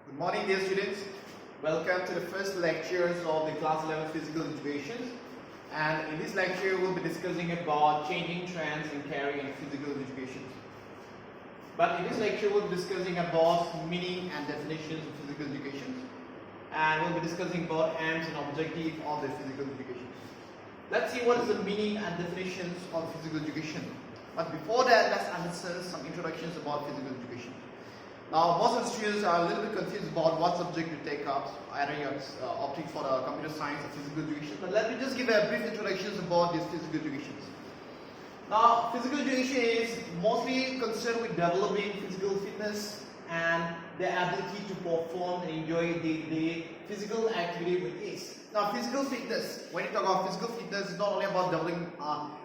Good morning, dear students. Welcome to the first lectures of the class 11 physical education. And in this lecture, we'll be discussing about changing trends in caring and physical education. But in this lecture, we'll be discussing about meaning and definitions of physical education. And we'll be discussing about aims and objectives of the physical education. Let's see what is the meaning and definitions of physical education. But before that, let's understand some introductions about physical education. Now, most of the students are a little bit confused about what subject to take up. Either you're opting for the computer science or physical education. But let me just give a brief introduction about these physical educations. Now, physical education is mostly concerned with developing physical fitness and the ability to perform and enjoy day-to-day physical activity with ease. Now, physical fitness, when you talk about physical fitness, it's not only about developing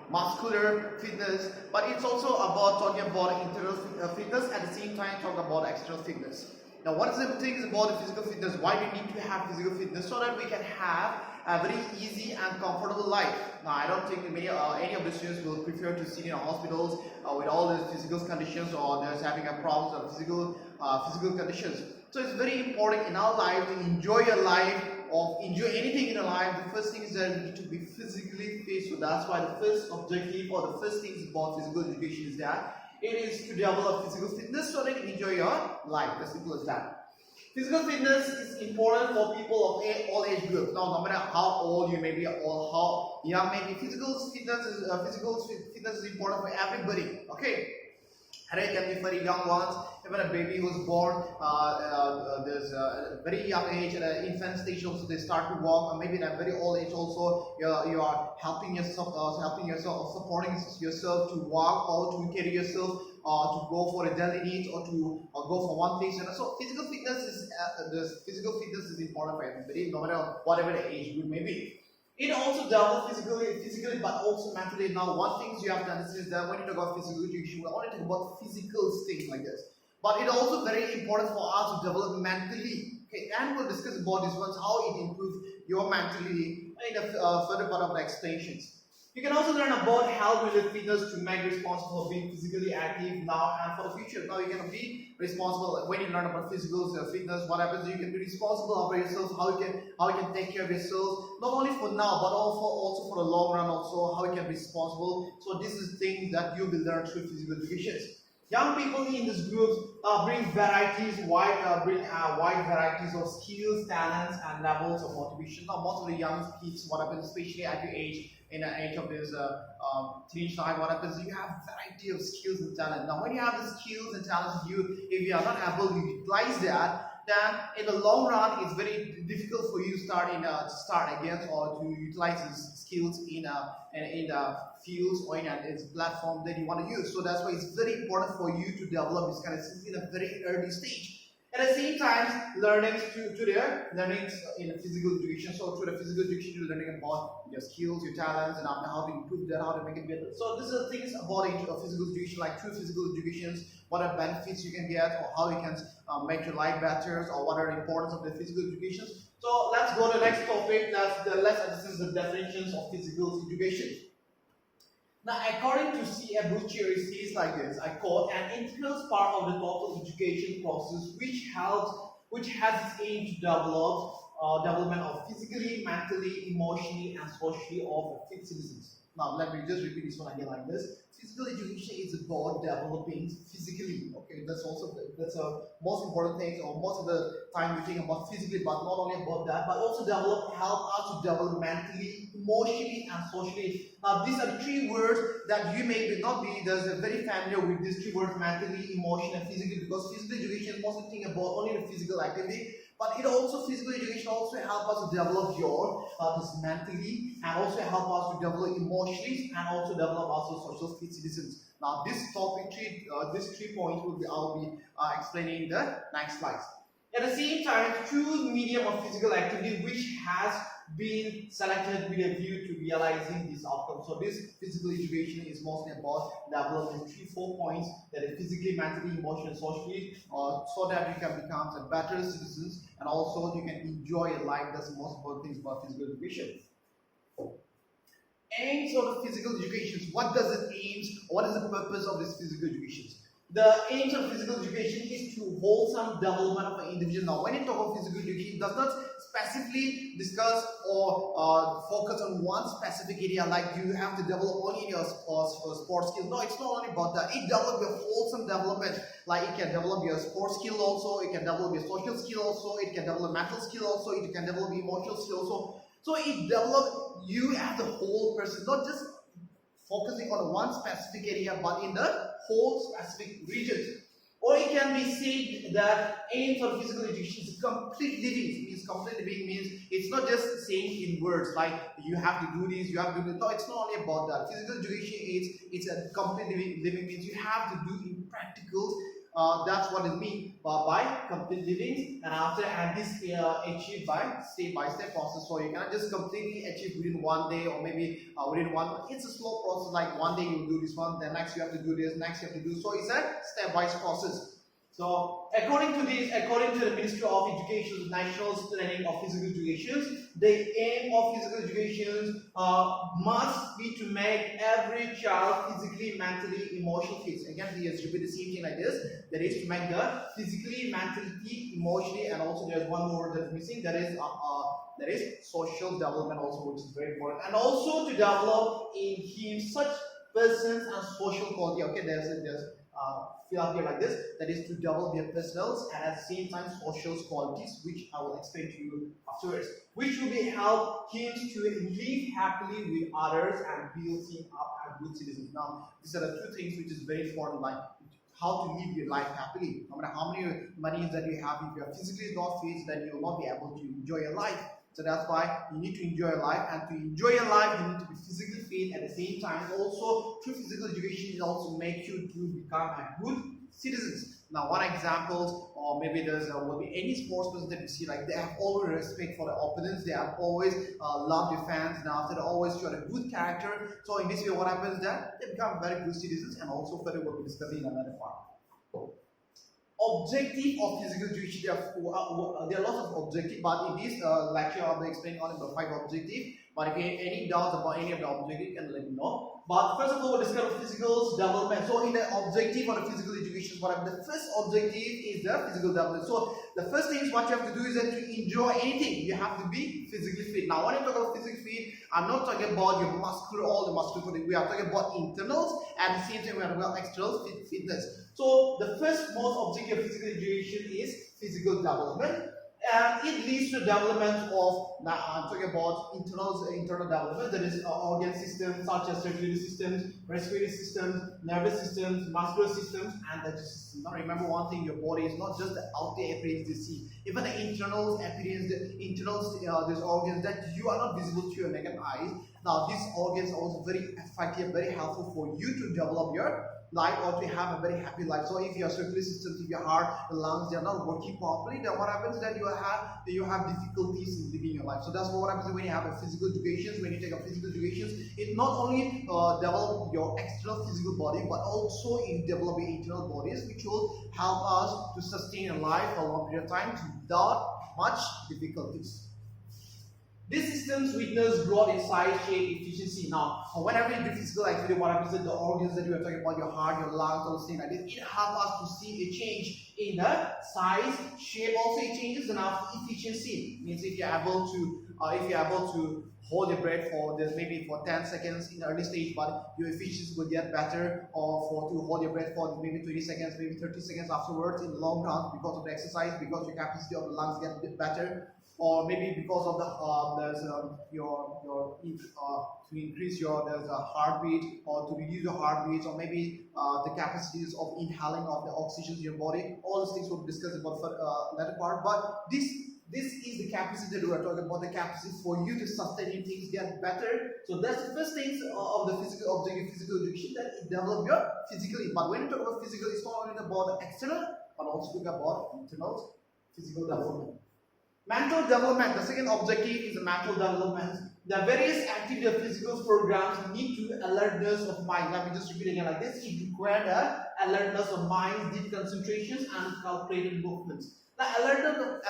muscular fitness, but it's also about talking about internal fitness, at the same time talk about external fitness. Now, what is the thing about the physical fitness? Why do we need to have physical fitness? So that we can have a very easy and comfortable life. Now, I don't think any of the students will prefer to sit in hospitals with all the physical conditions, or they're having a problems of physical conditions. So it's very important in our life to enjoy your life, or enjoy anything in your life. The first thing is that you need to be physically fit. So that's why the first objective or the first things about physical education is that it is to develop physical fitness so that you enjoy your life. As simple as that. Physical fitness is important for people of all age groups. Now, no matter how old you may be or how young may be, physical fitness is important for everybody. Okay. And it can be very young ones, even a baby who is born, there's a very young age, at an infant stage also they start to walk, or maybe at a very old age also you are helping yourself, supporting yourself to walk or to carry yourself, to go for a daily needs, or to go for one place. And so physical fitness is important for everybody, no matter whatever the age group may be. It also develops physically, but also mentally. Now, one thing you have to understand is that when you talk about physical education, we only talk about physical things like this. But it's also very important for us to develop mentally. Okay, and we'll discuss about this once, how it improves your mentality in the further part of the explanations. You can also learn about health-related fitness to make responsible for being physically active now and for the future. Now you can be responsible when you learn about physical fitness. What happens? You can be responsible about yourself. How you can take care of yourself, not only for now but also for the long run. Also, how you can be responsible. So this is things that you will learn through physical education. Young people in this group bring wide varieties of skills, talents, and levels of motivation. Now, most of the young kids, what happens, especially at your age, in the age of this teenage time, what happens, you have variety of skills and talent. Now, when you have the skills and talents, if you are not able to utilize that, then in the long run, it's very difficult for you to start again, or to utilize these skills in the fields or in a platform that you want to use. So that's why it's very important for you to develop this kind of skills in a very early stage. At the same time, learnings in physical education. So through the physical education, you're learning about your skills, your talents, and how to improve that, how to make it better. So these are things about physical education, like through physical education, what are benefits you can get, or how you can make your life better, or what are the importance of the physical education. So let's go to the next topic. Let's assess the definitions of physical education. Now, according to C.A. Butcher, it says like this, I quote, an integral part of the total education process which has its aim to development of physically, mentally, emotionally, and socially of fit citizens. Now, let me just repeat this one again like this. Physical education is about developing physically. Okay, that's a most important thing, or most of the time we think about physically, but not only about that, but also help us to develop mentally, emotionally, and socially. Now, these are three words that you may not be very familiar with these three words: mentally, emotionally, and physically, because physical education is mostly think about only the physical activity. But physical education also help us to develop this mentally, and also help us to develop emotionally, and also develop also social fit citizens. Now, this topic, these 3 points I'll be explaining in the next slides. At the same time, choose medium of physical activity which has been selected with a view to realizing this outcome. So this physical education is mostly about developing 3-4 points, that is physically, mentally, emotionally, socially, so that you can become a better citizens, and also you can enjoy your life. That's the most important things about physical education. Aims of the physical education. What does it aim? What is the purpose of this physical education? The aims of physical education is to wholesome development of an individual. Now, when you talk about physical education, it does not specifically discuss or focus on one specific area, like you have to develop only your sports skill. No, it's not only about that. It develops your wholesome development. Like it can develop your sports skill also, it can develop your social skill also, it can develop mental skill also, it can develop emotional skill also. So it develops you as a whole person, not just focusing on one specific area, but in the whole specific regions. Or it can be said that aims of physical education is complete living. Means complete living means it's not just saying in words like you have to do this, you have to do this. No, it's not only about that. Physical education it's a complete living means you have to do in practicals. That's what it means by complete living, and this achieved by step-by-step process. So you cannot just completely achieve within one day or maybe within one. It's a slow process. Like one day you do this one, then next you have to do this, next you have to do. So it's a step-by-step process. So according to the Ministry of Education's National Planning of Physical Education, the aim of physical education must be to make every child physically, mentally, emotionally fit. Again, we repeat the same thing like this. That is to make the physically, mentally, emotionally, and also there's one more word that's missing. That is social development also, which is very important, and also to develop in him such persons and social quality. Okay, there's fill up here like this. That is to develop their personals and at the same time social qualities, which I will explain to you afterwards, which will be help him to live happily with others and build him up as good citizens. Now, these are the two things which is very important, like how to live your life happily. No matter how many money that you have, if you are physically not fit, then you will not be able to enjoy your life. So that's why you need to enjoy your life, and to enjoy your life, you need to be physically fit at the same time. Also, through physical education, it also makes you to become a good citizens. Now, one example, or maybe will be any sports person that you see, like they have always respect for the opponents, they have always love their fans, and after they always show a good character. So in this way, what happens is that they become very good citizens, and also further we'll be discussing in another part. Objective of physical education, there are lots of objectives, but in this lecture I'll be explaining only the 5 objectives. But if you have any doubts about any of the objectives, you can let me know. But first of all, we'll discuss physical development. So in the objective of the physical education, the first objective is the physical development. So the first thing is what you have to do is that to enjoy anything, you have to be physically fit. Now when I talk about physically fit, I'm not talking about your muscular, all the muscular fit. We are talking about internals, and at the same time we are talking about external fitness. So the first most objective of physical education is physical development, and it leads to development of, now I'm talking about internal development, that is organ systems such as circulatory systems, respiratory systems, nervous systems, muscular systems, and digestive systems. Now remember one thing, your body is not just the outer appearance you see, even the internal appearance, these organs that you are not visible to your naked eyes. Now these organs are also very effective, very helpful for you to develop your life or to have a very happy life. So if your circulatory system, if your heart, the lungs, they are not working properly, then what happens is that you have difficulties in living your life. So that's what happens when you have a physical education. When you take a physical education, it not only develop your external physical body, but also in developing internal bodies, which will help us to sustain a life for a long period of time without much difficulties. These systems witness growth in size, shape, efficiency. Now, whenever you do physical activity, what happens is the organs that you are talking about, your heart, your lungs, all those things like this, it helps us to see a change in the size, shape. Also, it changes in our efficiency. It means if you're able to hold your breath for maybe for 10 seconds in the early stage, but your efficiency will get better, or to hold your breath for maybe 20 seconds, maybe 30 seconds afterwards in the long run because of the exercise, because your capacity of the lungs get a bit better. Or maybe because of the to increase your heartbeat, or to reduce your heartbeat, or maybe the capacities of inhaling of the oxygen in your body. All these things we'll discuss about for later part. But this is the capacity that we are talking about, the capacity for you to sustain things get better. So that's the first thing of the physical objective, physical education, that it develops your physically. But when you talk about physical, it's not only about the external, but also about internal physical development. Mental development, the second objective is the mental development. The various activity of physical programs need to alertness of mind. Let me just repeat again like this. It requires alertness of mind, deep concentrations, and calculated movements.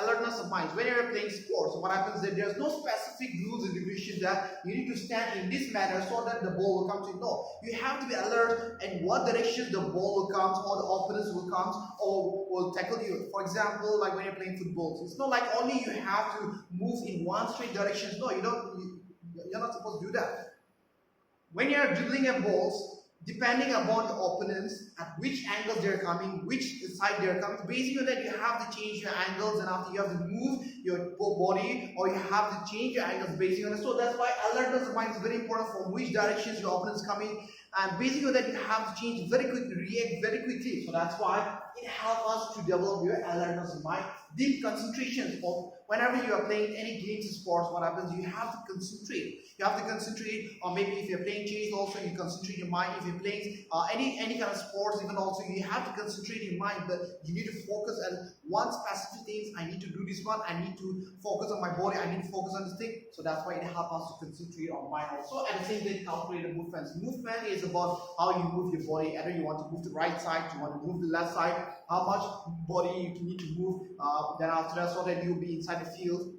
Alertness of mind. When you're playing sports, what happens is there's no specific rules and regulations that you need to stand in this manner so that the ball will come to you. No, you have to be alert in what direction the ball will come, or the opponents will come, or will tackle you. For example, like when you're playing football, it's not like only you have to move in one straight direction. No, you don't. You're not supposed to do that. When you're dribbling a balls, depending upon the opponents, at which angles they're coming, which side they're coming, basically on that you have to change your angles, and after you have to move your body, or you have to change your angles basically on it. So that's why alertness of mind is very important, from which directions your opponent is coming, and basically on that you have to change very quickly, react very quickly. So that's why it helps us to develop your alertness of mind. Deep concentration. Of whenever you are playing any games in sports, what happens, you have to concentrate. You have to concentrate, or maybe if you're playing chess also, you concentrate your mind. If you're playing any kind of sports, even also, you have to concentrate your mind, but you need to focus on one specific thing. I need to do this one, I need to focus on my body, I need to focus on this thing. So that's why it helps us to concentrate on mind also. At the same time, calculate the movements. Movement is about how you move your body. Either you want to move the right side, you want to move the left side, how much body you need to move, then after that, so that you'll be inside the field.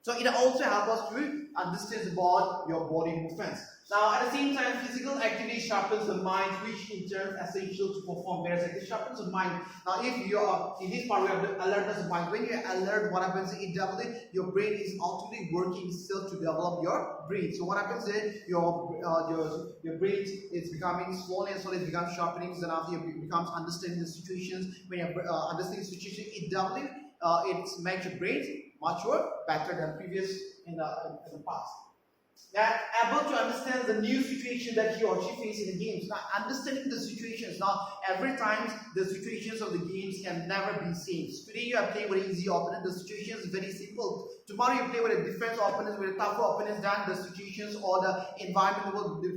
So it also helps us to understand about your body movements. Now, at the same time, physical activity sharpens the mind, which in turn is essential to perform various activities. Sharpens the mind. Now, if you are in this part, we have the alertness of mind. When you're alert, what happens is your brain is ultimately working still to develop your brain. So what happens is your brain is becoming slowly and slowly, it becomes sharpening. Then after you becomes understanding the situations. When you're understanding the situation, it makes your brain much better than previous in the past. That able to understand the new situation that he or she faces in the games. Now, understanding the situations. Now, every time the situations of the games can never be same. So today you are playing with an easy opponent. The situation is very simple. Tomorrow you play with a different opponent, with a tougher opponent, than the situations or the environment will be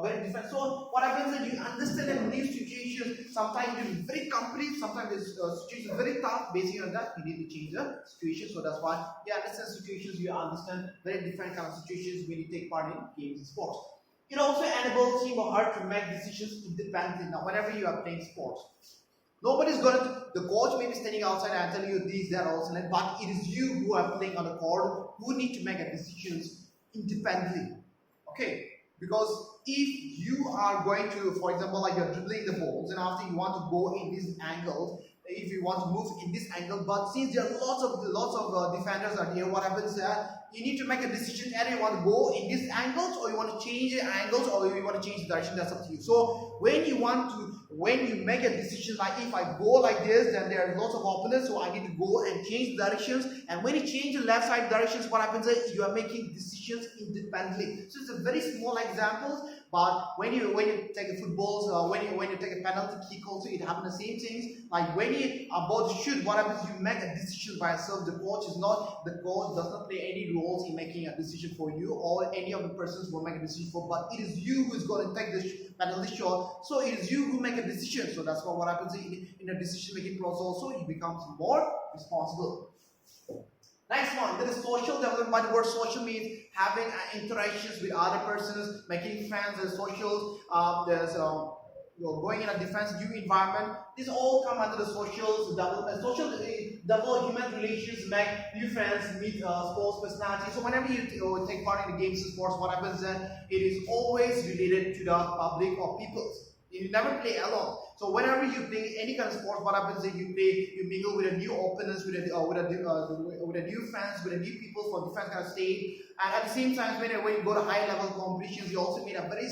very different. So what happens is you understand the new situations. Sometimes it is very complex. Sometimes the situation is very tough. Based on that, you need to change the situation. So that's why you understand situations. You understand very different kind of situations when you take part in games and sports. It also enables him or her to make decisions independently. Now, whenever you are playing sports, nobody's the coach may be standing outside and telling you this, that, also, but it is you who are playing on the court who need to make decisions independently. Okay? Because if you are going to, for example, like you're dribbling the balls, and after you want to go in this angle, if you want to move in this angle, but since there are lots of defenders are here, what happens is that you need to make a decision. Either you want to go in these angles, or you want to change the angles, or you want to change the direction. That's up to you. So when you make a decision, like if I go like this, then there are lots of opponents, so I need to go and change the directions. And when you change the left side directions, what happens is you are making decisions independently. So it's a very small example. But when you take a football, when you take a penalty kick, also it happens the same things. Like when you are about to shoot, what happens? You make a decision by yourself. The coach does not play any roles in making a decision for you, or any of the persons will make a decision for. But it is you who is going to take the penalty shot. So it is you who make a decision. So that's what happens in a decision making process. Also, you become more responsible. Next one, there is social development. By the word social means having interactions with other persons, making friends, and socials. There's going in a defense new environment. These all come under the social development. Social develop human relations, make new friends, meet sports personalities. So whenever you take part in the games and sports, what happens then? It is always related to the public or peoples. You never play alone. So whenever you play any kind of sport, what happens is you mingle with a new opponents, with a new friends, with a new people from different kind of state. And at the same time, when you go to high level competitions, you also meet a very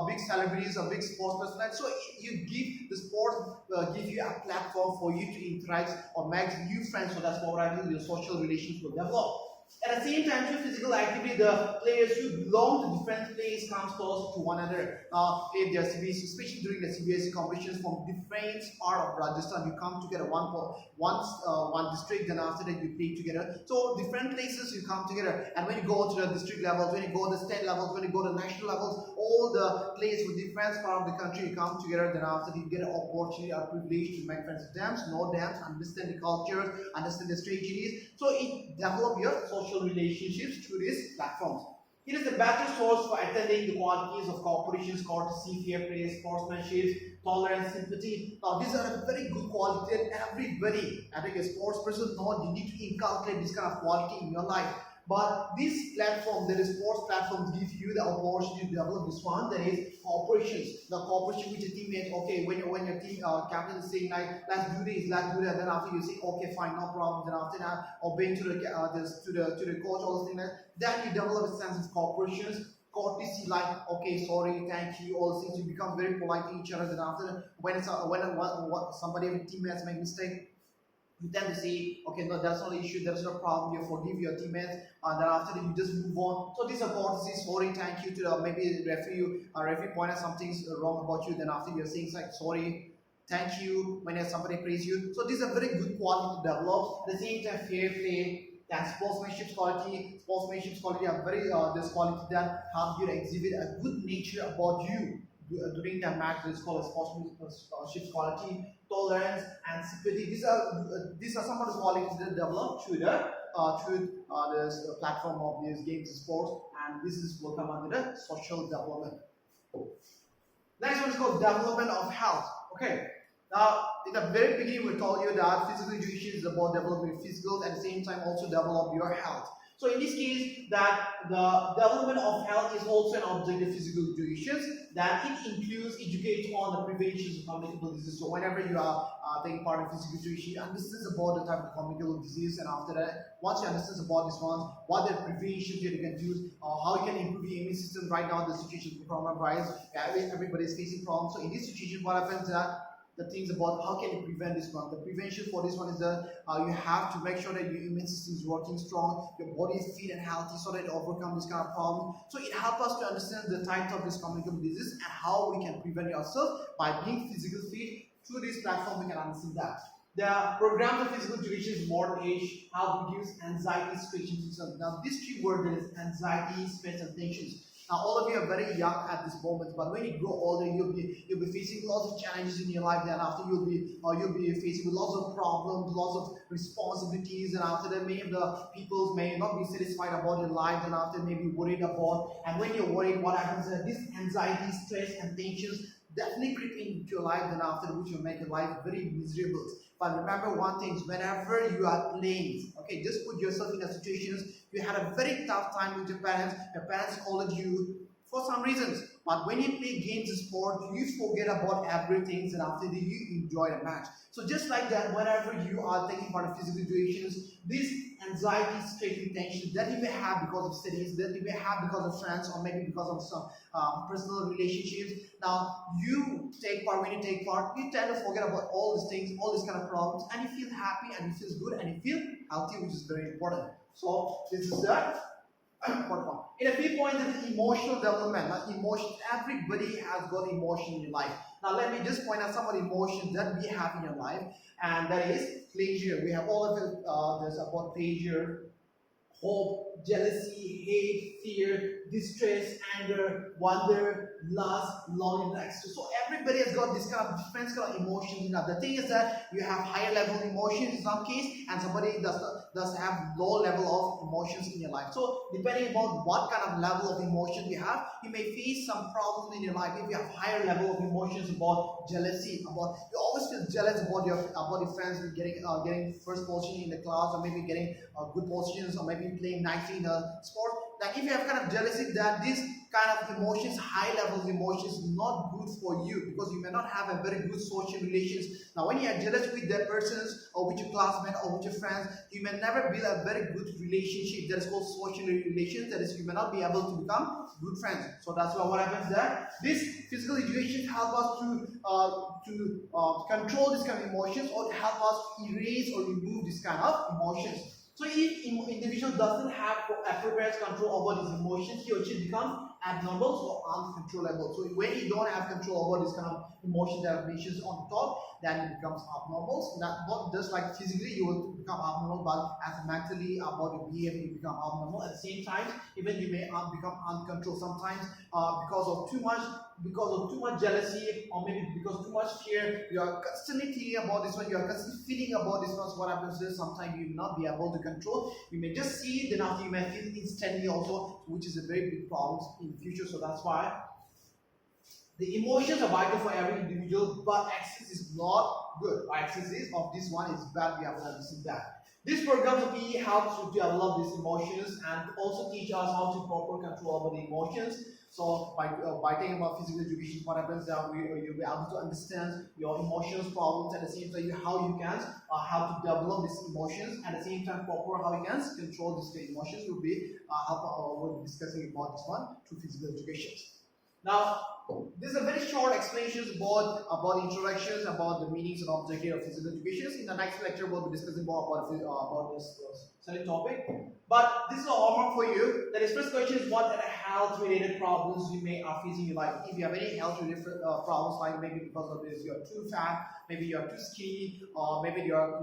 big celebrities, a big sports personality. So you give the sport give you a platform for you to interact or make new friends. So that's what I mean. Your social relations will develop. At the same time, through physical activity, the players who belong to different places come close to one another. If they are CBSE, especially during the CBSE competitions from different part of Rajasthan, you come together one district, then after that you play together. So different places you come together, and when you go to the district levels, when you go to the state levels, when you go to the national levels, all the players from different part of the country you come together. Then after that you get an opportunity, a privilege to make friends with them, know them, understand the culture, understand the strategies. So it develops your social relationships through these platforms. It is a better source for attending the qualities of cooperation, courtesy, fair play, sportsmanship, tolerance, sympathy. Now these are a very good quality that everybody, I think a sports person, know you need to inculcate this kind of quality in your life. But this platform, that is sports platforms, gives you the opportunity to develop this one, that is cooperations. The cooperation with your teammates. Okay, when your team captain is saying like, let's do this, then after you say, okay, fine, no problem. Then after that, obeying to the coach, all those things. Then you develop a sense of cooperations. Courtesy, like okay, sorry, thank you, all things. You become very polite to each other. Then after, when somebody, teammates make mistake, you tend to say, okay, no, that's not the issue, that's no problem, you forgive your teammates, and then after you just move on. So these are courtesies, sorry, thank you to maybe the referee pointed something's wrong about you, then after you're saying like sorry, thank you when somebody praise you. So these are very good quality to develop. At the same time, fair play, and sportsmanship quality are very this quality that help you to exhibit a good nature about you during the match. This is called a sportsmanship quality. Tolerance and sympathy. These are some of the qualities that develop through the platform of these games and sports, and this will come under the social development. Next one is called development of health. Okay. Now, in the very beginning, we told you that physical education is about developing physical and at the same time also develop your health. So in this case, that the development of health is also an objective physical education, that it includes education on the prevention of communicable disease. So whenever you are taking part in physical education, you understand about the type of communicable disease, and after that, once you understand about this one, what the prevention you can do, how you can improve your immune system. Right now, the situation with coronavirus, everybody is facing problems. So in this situation, what happens is that the things about how can you prevent this one. The prevention for this one is that you have to make sure that your immune system is working strong, your body is fit and healthy, so that you overcome this kind of problem. So it helps us to understand the types of this communicable disease and how we can prevent ourselves by being physically fit. Through this platform, we can understand that. The program of physical education is modern age, how to reduce anxiety, stress, and tension. Now, this key word is anxiety, stress, and tensions. Now, all of you are very young at this moment, but when you grow older, you'll be facing lots of challenges in your life. Then after you'll be facing with lots of problems, lots of responsibilities, and after that, many of the people may not be satisfied about your life, and after maybe worried about. And when you're worried, what happens is this anxiety, stress, and tensions definitely creep into your life. Then after which will make your life very miserable. But remember one thing: whenever you are playing, okay, just put yourself in a situation you had a very tough time with your parents called you for some reasons. But when you play games and sport, you forget about everything, and after that you enjoy the match. So just like that, whenever you are taking part in physical situations, this anxiety, stress, and tension that you may have because of studies, that you may have because of friends, or maybe because of some personal relationships. Now, when you take part, you tend to forget about all these things, all these kind of problems, and you feel happy, and you feel good, and you feel healthy, which is very important. So this is the important one. In a few points, there is emotional development. Now, everybody has got emotion in your life. Now, let me just point out some of the emotions that we have in your life, and that is pleasure. We have all of it. There's about pleasure, hope, jealousy, hate, fear, distress, anger, wonder, lust, loneliness. So everybody has got this kind of different kind of emotions. Now the thing is that you have higher level emotions in some case, and somebody does have low level of emotions in your life. So depending upon what kind of level of emotion you have, you may face some problems in your life. If you have higher level of emotions about jealousy, you always feel jealous about your friends getting first position in the class, or maybe getting good positions, or maybe playing nicely in a sport. Like if you have kind of jealousy, that this kind of emotions, high level of emotions, not good for you, because you may not have a very good social relations. Now when you are jealous with that persons, or with your classmates, or with your friends, you may never build a very good relationship. That is called social relations. That is, you may not be able to become good friends. So that's why what happens there. This physical education help us to control this kind of emotions, or help us to erase or remove this kind of emotions. So if individual doesn't have appropriate control over his emotions, he or she becomes abnormal or uncontrollable. So when you don't have control over this kind of emotions that are mentioned on the top, then it becomes abnormal. So that not just like physically you will become abnormal, but as mentally about your behavior you become abnormal. At the same time, even you may become uncontrolled sometimes because of too much because of too much jealousy, or maybe because too much fear, you are constantly thinking about this one, you are constantly feeling about this one. So what happens is sometimes you will not be able to control. You may just see it, then after you may feel instantly also, which is a very big problem in the future. So that's why the emotions are vital for every individual, but excess is not good. Or excess is of this one is bad. We have to understand that. This program of PE helps to develop these emotions and also teach us how to proper control over the emotions. So by taking about physical education, what happens that you'll be able to understand your emotions, problems, at the same time how you can how to develop these emotions, at the same time proper how you can control these emotions. Will be we'll be discussing about this one through physical education. Now, this is a very short explanation about introductions, about the meanings and objective of physical education. In the next lecture, we'll be discussing more about this select topic. But this is a homework for you. The first question is, what are the health-related problems you may are facing in your life? If you have any health-related problems, like maybe because of this, you're too fat, maybe you're too skinny, or maybe your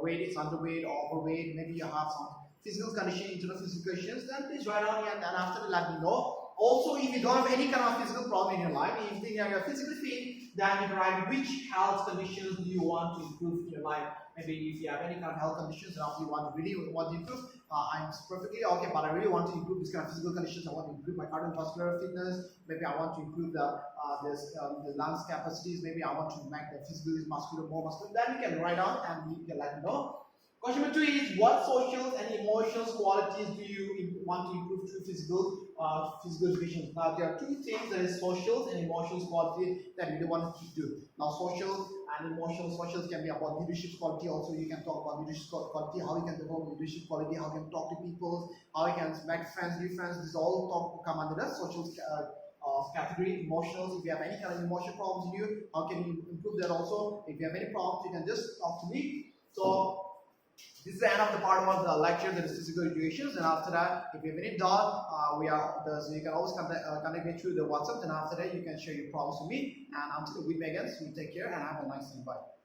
weight is underweight or overweight, maybe you have some physical condition, internal physical conditions, then please write down here and then after let me know. Also, if you don't have any kind of physical problem in your life, if you think you're physically fit, then you can write which health conditions do you want to improve in your life. Maybe if you have any kind of health conditions and you really want to improve, I'm perfectly okay, but I really want to improve this kind of physical conditions. I want to improve my cardiovascular fitness. Maybe I want to improve the lungs capacities. Maybe I want to make the physical muscular more muscular. Then you can write down and you can let me know. Question number 2 is, what social and emotional qualities do you want to improve through physical education? Now there are two things, there is social and emotional quality that you want to do. Now social and emotional, social can be about leadership quality. Also you can talk about leadership quality, how you can develop leadership quality, how you can talk to people, how you can make friends, new friends. This all come under the social category. Emotionals, if you have any kind of emotional problems in you, how can you improve that also? If you have any problems, you can just talk to me. So this is the end of the part of the lecture, that is physical education. And after that, if you have any doubt, so you can always contact me through the WhatsApp. And after that, you can share your problems with me. And until we meet again, so you take care and have a nice day. Bye.